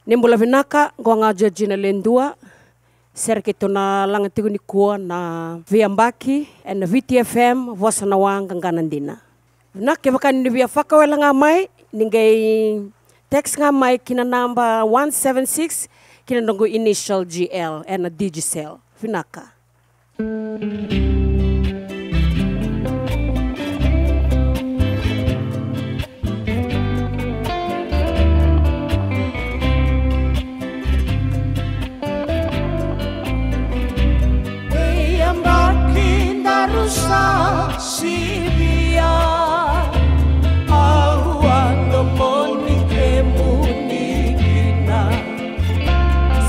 Nimbula vinaka ngwa Georgina Lendua serkito na langatigo ni kuwa na Viambaki and VTFM vosa na wanga nganandina. Vinaka vakani ni via fakawela nga mai ningay text nga mai kina namba 176 kina nongo initial GL and a Digicel. Vinaka. Sa Sibia ahuando monike munikina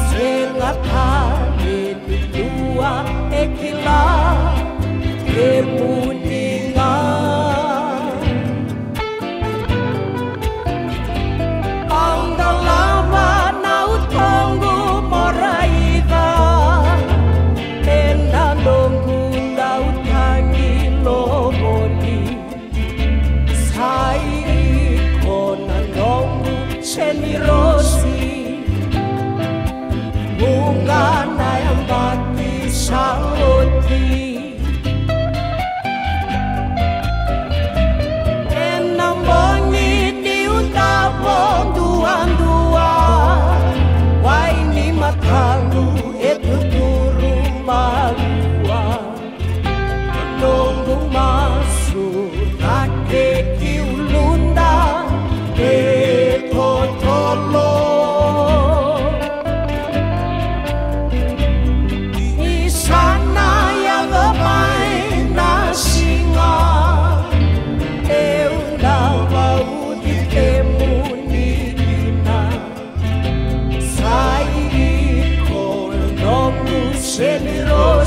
sengatane dua ekila kemuninga andalama na utongo moraida endanongu Generosi bunga na yang bati saloti enamboni di utapon dua waini matangu etu turu malua nunggu masuk take kiulunda Generoso